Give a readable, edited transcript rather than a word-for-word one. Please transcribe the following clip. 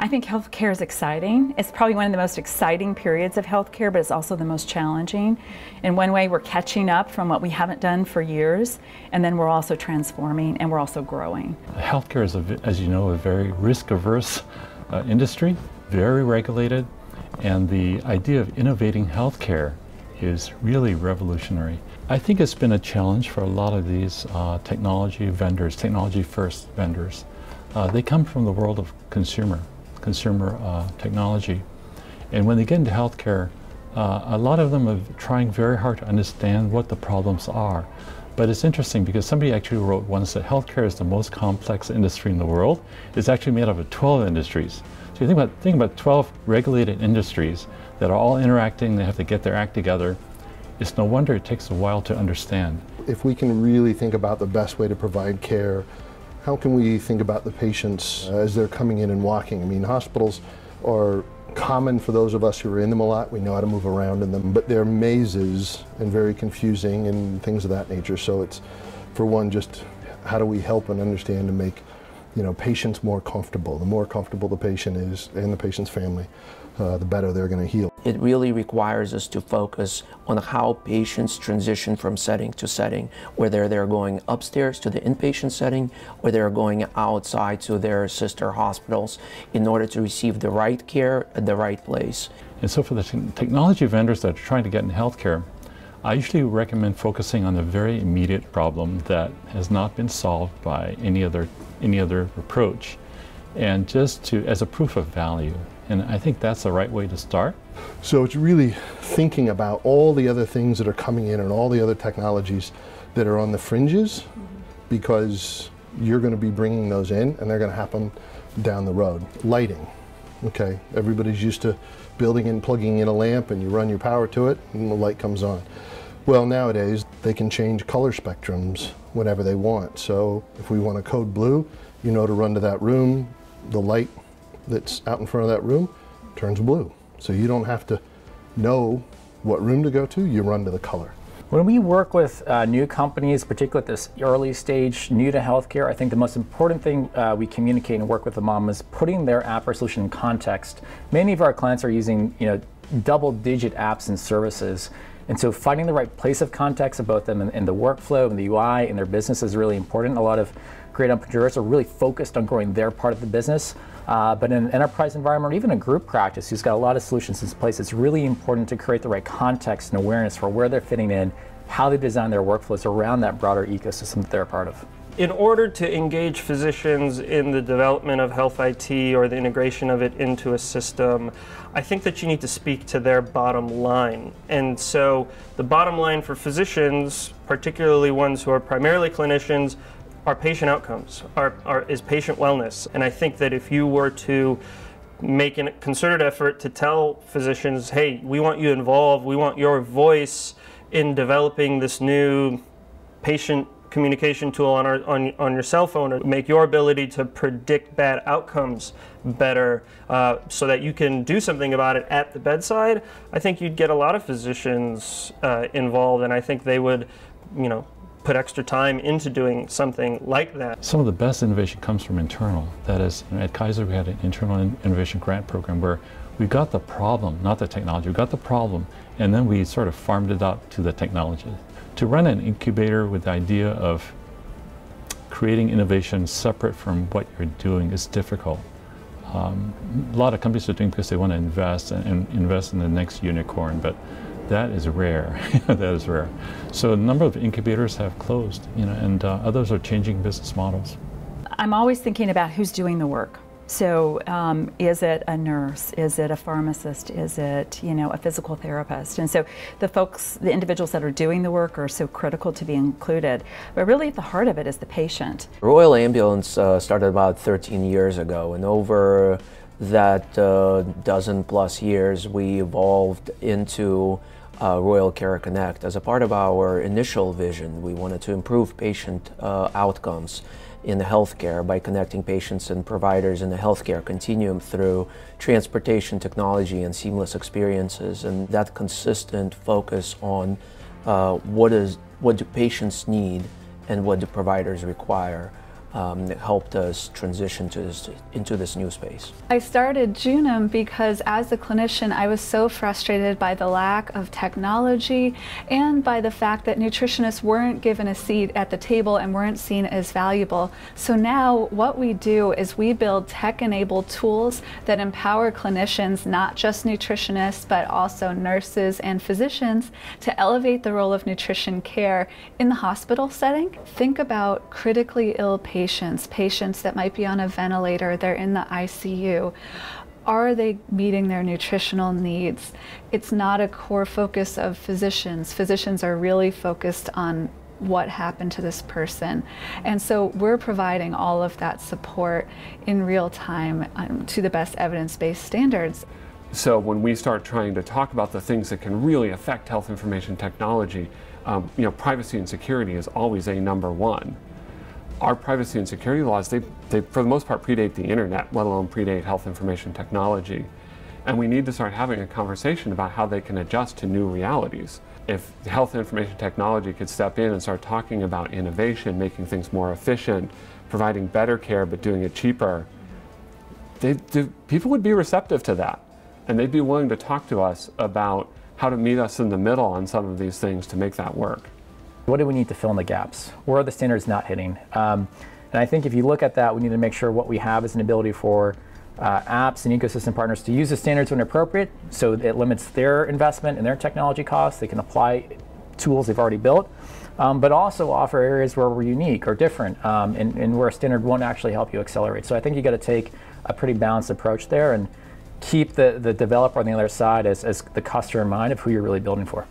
I think healthcare is exciting. It's probably one of the most exciting periods of healthcare, but it's also the most challenging. In one way, we're catching up from what we haven't done for years, and then we're also transforming and we're also growing. Healthcare is, as you know, a very risk-averse industry, very regulated, and the idea of innovating healthcare is really revolutionary. I think it's been a challenge for a lot of these technology vendors, technology-first vendors. They come from the world of consumer technology. And when they get into healthcare, a lot of them are trying very hard to understand what the problems are. But it's interesting because somebody actually wrote once that healthcare is the most complex industry in the world. It's actually made up of 12 industries. So you think about 12 regulated industries that are all interacting, they have to get their act together. It's no wonder it takes a while to understand. If we can really think about the best way to provide care, how can we think about the patients as they're coming in and walking? I mean, hospitals are common for those of us who are in them a lot. We know how to move around in them, but they're mazes and very confusing and things of that nature. So it's, for one, just how do we help and understand and make, patients more comfortable? The more comfortable the patient is and the patient's family, the better they're going to heal. It really requires us to focus on how patients transition from setting to setting, whether they're going upstairs to the inpatient setting or they're going outside to their sister hospitals in order to receive the right care at the right place. And so for the technology vendors that are trying to get in healthcare, I usually recommend focusing on the very immediate problem that has not been solved by any other approach, and just as a proof of value. And I think that's the right way to start. So it's really thinking about all the other things that are coming in and all the other technologies that are on the fringes, because you're going to be bringing those in and they're going to happen down the road. Lighting, okay, everybody's used to building and plugging in a lamp and you run your power to it and the light comes on. Well, nowadays they can change color spectrums whenever they want. So if we want to code blue, to run to that room, the light that's out in front of that room turns blue. So you don't have to know what room to go to, you run to the color. When we work with new companies, particularly at this early stage, new to healthcare, I think the most important thing we communicate and work with them on is putting their app or solution in context. Many of our clients are using double-digit apps and services. And so finding the right place of context of both them and the workflow and the UI and their business is really important. A lot of great entrepreneurs are really focused on growing their part of the business. But in an enterprise environment, or even a group practice who's got a lot of solutions in place, it's really important to create the right context and awareness for where they're fitting in, how they design their workflows around that broader ecosystem that they're a part of. In order to engage physicians in the development of health IT or the integration of it into a system, I think that you need to speak to their bottom line. And so the bottom line for physicians, particularly ones who are primarily clinicians, are patient outcomes, is patient wellness. And I think that if you were to make a concerted effort to tell physicians, hey, we want you involved, we want your voice in developing this new patient communication tool on your cell phone, or make your ability to predict bad outcomes better so that you can do something about it at the bedside, I think you'd get a lot of physicians involved, and I think they would, put extra time into doing something like that. Some of the best innovation comes from internal. That is, at Kaiser we had an internal innovation grant program where we got the problem, not the technology, we got the problem, and then we sort of farmed it out to the technology. To run an incubator with the idea of creating innovation separate from what you're doing is difficult. A lot of companies are doing because they want to invest and invest in the next unicorn, but that is rare. That is rare. So a number of incubators have closed, and others are changing business models. I'm always thinking about who's doing the work. So is it a nurse? Is it a pharmacist? Is it, a physical therapist? And so the individuals that are doing the work are so critical to be included. But really at the heart of it is the patient. Royal Ambulance started about 13 years ago, and over that dozen plus years we evolved into Royal Care Connect. As a part of our initial vision, we wanted to improve patient outcomes in the healthcare by connecting patients and providers in the healthcare continuum through transportation technology and seamless experiences, and that consistent focus on what do patients need and what do providers require helped us transition into this new space? I started Junum because as a clinician, I was so frustrated by the lack of technology and by the fact that nutritionists weren't given a seat at the table and weren't seen as valuable. So now what we do is we build tech-enabled tools that empower clinicians, not just nutritionists, but also nurses and physicians, to elevate the role of nutrition care in the hospital setting. Think about critically ill patients that might be on a ventilator, they're in the ICU. Are they meeting their nutritional needs? It's not a core focus of physicians. Physicians are really focused on what happened to this person. And so we're providing all of that support in real time to the best evidence-based standards. So when we start trying to talk about the things that can really affect health information technology, privacy and security is always a number one. Our privacy and security laws, they for the most part predate the internet, let alone predate health information technology. And we need to start having a conversation about how they can adjust to new realities. If health information technology could step in and start talking about innovation, making things more efficient, providing better care but doing it cheaper, people would be receptive to that. And they'd be willing to talk to us about how to meet us in the middle on some of these things to make that work. What do we need to fill in the gaps? Where are the standards not hitting? And I think if you look at that, we need to make sure what we have is an ability for apps and ecosystem partners to use the standards when appropriate, so it limits their investment and their technology costs. They can apply tools they've already built, but also offer areas where we're unique or different, and where a standard won't actually help you accelerate. So I think you got to take a pretty balanced approach there and keep the developer on the other side as the customer in mind of who you're really building for.